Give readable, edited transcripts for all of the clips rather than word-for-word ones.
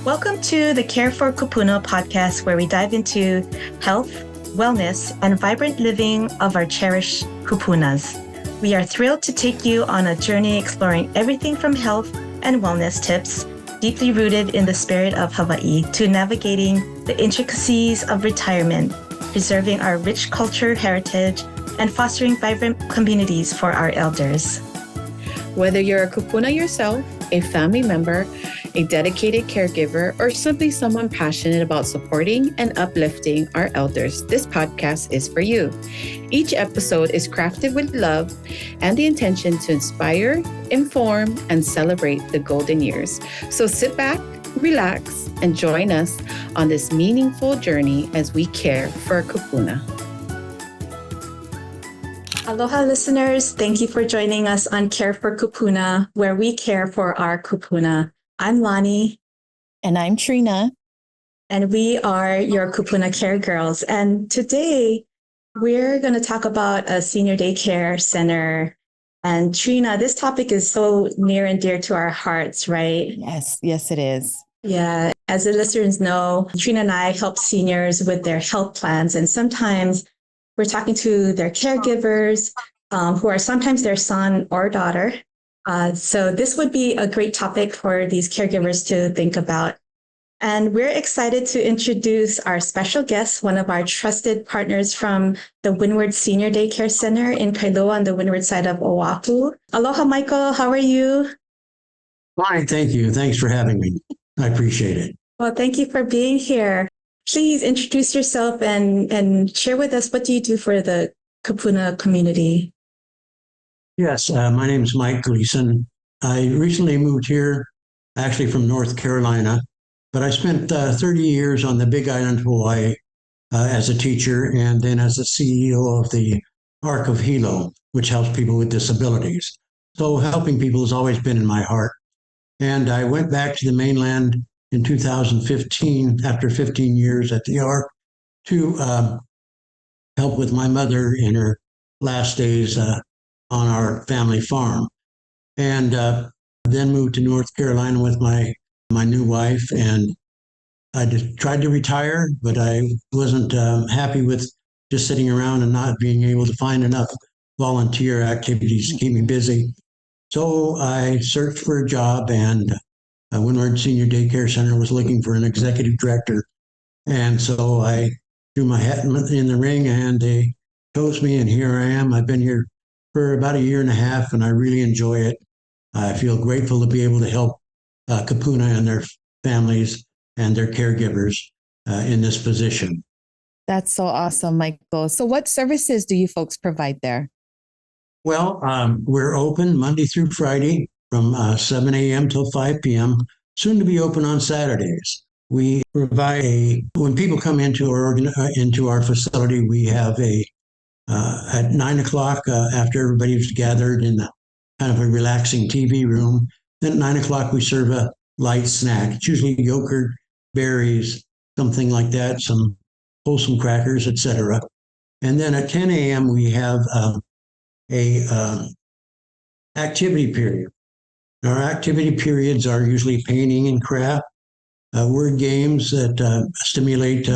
Welcome to the Kare For Kūpuna Podcast, where we dive into health, wellness, and vibrant living of our cherished kupunas. We are thrilled to take you on a journey exploring everything from health and wellness tips, deeply rooted in the spirit of Hawaii, to navigating the intricacies of retirement, preserving our rich culture heritage, and fostering vibrant communities for our elders. Whether you're a kupuna yourself, a family member, a dedicated caregiver, or simply someone passionate about supporting and uplifting our elders, this podcast is for you. Each episode is crafted with love and the intention to inspire, inform, and celebrate the golden years. So sit back, relax, and join us on this meaningful journey as we care for our kupuna. Aloha listeners, thank you for joining us on Kare For Kūpuna, where we care for our kupuna. I'm Lani. And I'm Trina. And we are your Kupuna Care Girls. And today we're going to talk about a senior daycare center. And Trina, this topic is so near and dear to our hearts, right? Yes, it is. Yeah. As the listeners know, Trina and I help seniors with their health plans. And sometimes we're talking to their caregivers who are sometimes their son or daughter. So this would be a great topic for these caregivers to think about. And we're excited to introduce our special guest, one of our trusted partners from the Windward Senior Daycare Center in Kailua on the windward side of Oahu. Aloha, Michael. How are you? Fine, thank you. Thanks for having me. I appreciate it. Well, thank you for being here. Please introduce yourself and share with us, what do you do for the kupuna community? Yes, my name is Mike Gleason. I recently moved here, actually from North Carolina, but I spent 30 years on the Big Island, Hawaii, as a teacher and then as the CEO of the Arc of Hilo, which helps people with disabilities. So helping people has always been in my heart. And I went back to the mainland in 2015, after 15 years at the Arc, to help with my mother in her last days on our family farm, and then moved to North Carolina with my new wife. And I just tried to retire, but I wasn't happy with just sitting around and not being able to find enough volunteer activities to keep me busy. So I searched for a job, and Windward Senior Daycare Center was looking for an executive director. And so I threw my hat in the ring, and they chose me, and here I am. I've been here for about a year and a half, and I really enjoy it. I feel grateful to be able to help kupuna and their families and their caregivers in this position. That's so awesome, Michael. So what services do you folks provide there? Well, we're open Monday through Friday from 7 a.m. till 5 p.m., soon to be open on Saturdays. We provide when people come into our facility, we have at 9 o'clock, after everybody's gathered in kind of a relaxing TV room, then at 9 o'clock we serve a light snack. It's usually yogurt, berries, something like that, some wholesome crackers, etc. And then at 10 a.m. we have a activity period. Our activity periods are usually painting and craft, word games that stimulate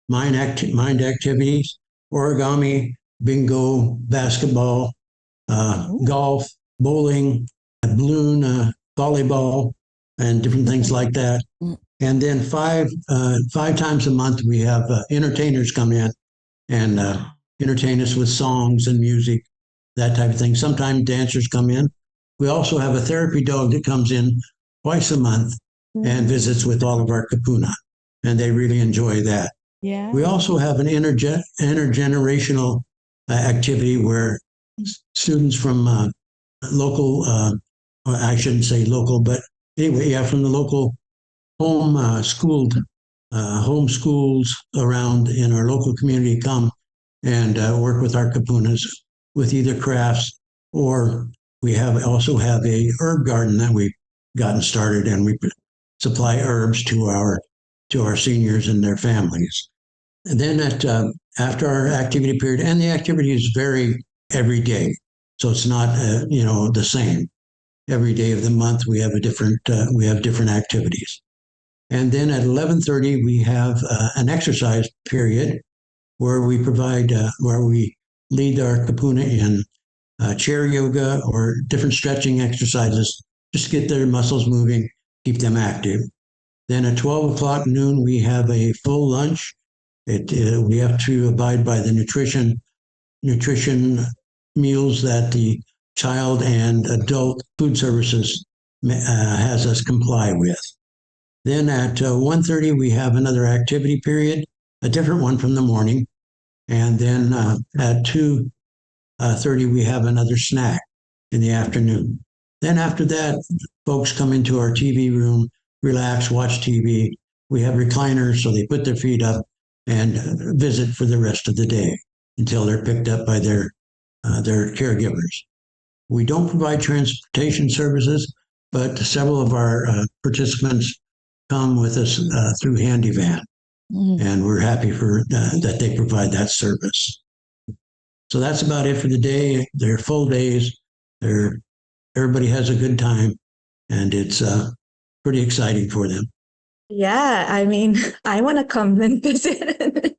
mind activities, origami, bingo, basketball, golf, bowling, balloon, volleyball, and different things like that. And then five times a month, we have entertainers come in and entertain us with songs and music, that type of thing. Sometimes dancers come in. We also have a therapy dog that comes in twice a month and visits with all of our kupuna, and they really enjoy that. Yeah. We also have an intergenerational activity where students from local, or I shouldn't say local, but anyway, yeah, from the local schools around in our local community come and work with our kupunas with either crafts, or we also have a herb garden that we've gotten started, and we supply herbs to our seniors and their families. And then after our activity period, and the activities vary every day, so it's not the same. Every day of the month we have different activities. And then at 11:30, we have an exercise period where we provide, where we lead our kupuna in chair yoga or different stretching exercises, just to get their muscles moving, keep them active. Then at 12 o'clock noon, we have a full lunch. We have to abide by the nutrition meals that the child and adult food services has us comply with. Then at 1:30, we have another activity period, a different one from the morning. And then at 2:30, we have another snack in the afternoon. Then after that, folks come into our TV room, relax, watch TV. We have recliners, so they put their feet up and visit for the rest of the day until they're picked up by their caregivers. We don't provide transportation services, but several of our participants come with us through Handy Van, and we're happy for that they provide that service. So that's about it for the day. They're full days. Everybody has a good time, and it's pretty exciting for them. Yeah, I mean, I want to come and visit.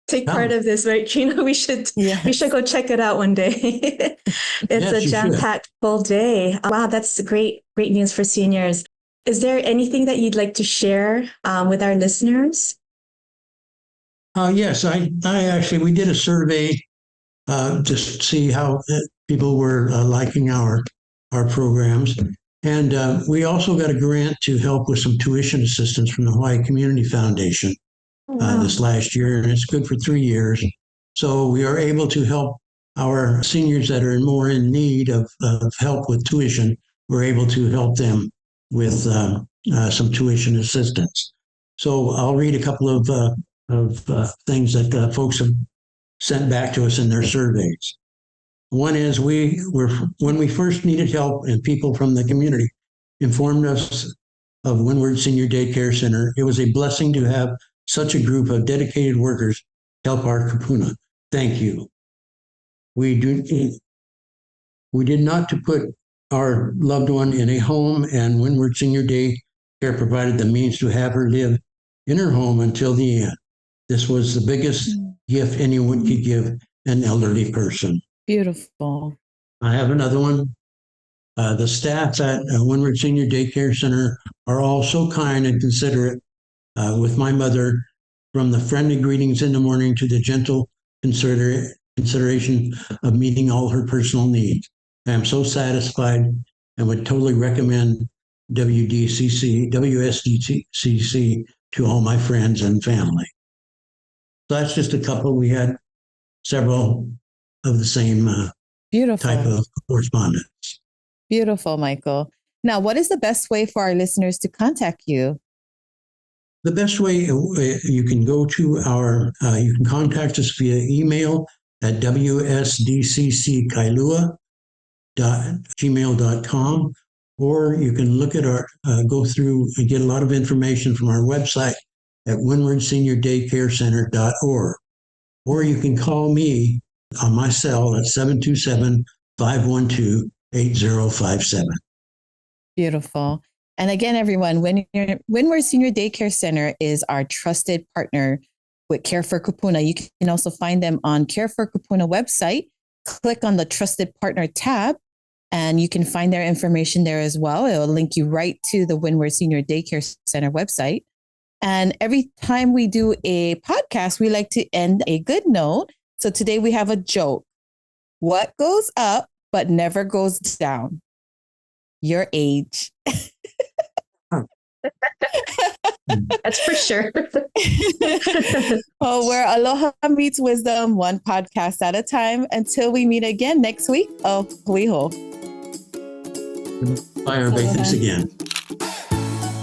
Take part of this, right, Trina? We should go check it out one day. It's a jam-packed full day. Wow, that's great news for seniors. Is there anything that you'd like to share with our listeners? Yes, we did a survey just to see how people were liking our programs. And we also got a grant to help with some tuition assistance from the Hawaii Community Foundation this last year, and it's good for 3 years. So we are able to help our seniors that are more in need of help with tuition. We're able to help them with some tuition assistance. So I'll read a couple of things that folks have sent back to us in their surveys. One is when we first needed help and people from the community informed us of Windward Senior Daycare Center, it was a blessing to have such a group of dedicated workers help our kupuna. Thank you. We did not to put our loved one in a home, and Windward Senior Daycare provided the means to have her live in her home until the end. This was the biggest gift anyone could give an elderly person. Beautiful. I have another one. The staff at Windward Senior Daycare Center are all so kind and considerate with my mother, from the friendly greetings in the morning to the gentle consideration of meeting all her personal needs. I am so satisfied and would totally recommend wsdccc to all my friends and family. So that's just a couple. We had several of the same type of correspondence. Beautiful, Michael. Now, what is the best way for our listeners to contact you? The best way, you can go to you can contact us via email at wsdcckailua@gmail.com, or you can look at go through and get a lot of information from our website at windwardseniordaycarecenter.org. Or you can call me on my cell at 727-512-8057. Beautiful. And again, everyone, Windward Senior Daycare Center is our trusted partner with Kare For Kūpuna. You can also find them on Kare For Kūpuna website. Click on the Trusted Partner tab, and you can find their information there as well. It will link you right to the Windward Senior Daycare Center website. And every time we do a podcast, we like to end a good note. So today we have a joke. What goes up but never goes down? Your age. That's for sure. Well, where aloha meets wisdom, one podcast at a time. Until we meet again next week. Oh, hui-ho. Bye, everybody. Thanks again.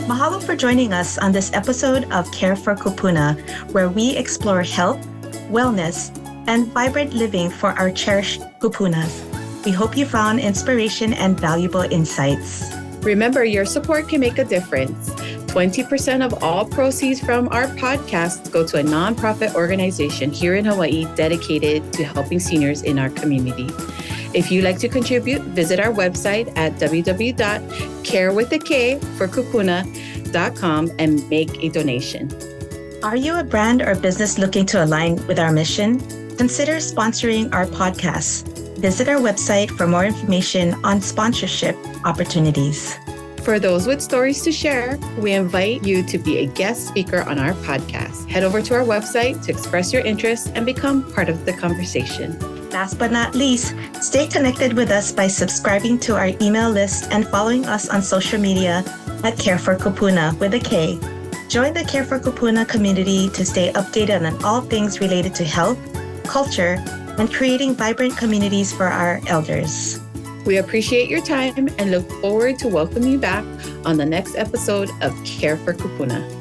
Mahalo for joining us on this episode of Kare For Kūpuna, where we explore health, wellness, and vibrant living for our cherished kupunas. We hope you found inspiration and valuable insights. Remember, your support can make a difference. 20% of all proceeds from our podcast go to a nonprofit organization here in Hawaii dedicated to helping seniors in our community. If you'd like to contribute, visit our website at www.carewiththekforkūpuna.com wsdcckailua.com and make a donation. Are you a brand or business looking to align with our mission? Consider sponsoring our podcast. Visit our website for more information on sponsorship opportunities. For those with stories to share, we invite you to be a guest speaker on our podcast. Head over to our website to express your interest and become part of the conversation. Last but not least, stay connected with us by subscribing to our email list and following us on social media at Kare For Kūpuna with a K. Join the Kare For Kūpuna community to stay updated on all things related to health, culture, and creating vibrant communities for our elders. We appreciate your time and look forward to welcoming you back on the next episode of Kare For Kūpuna.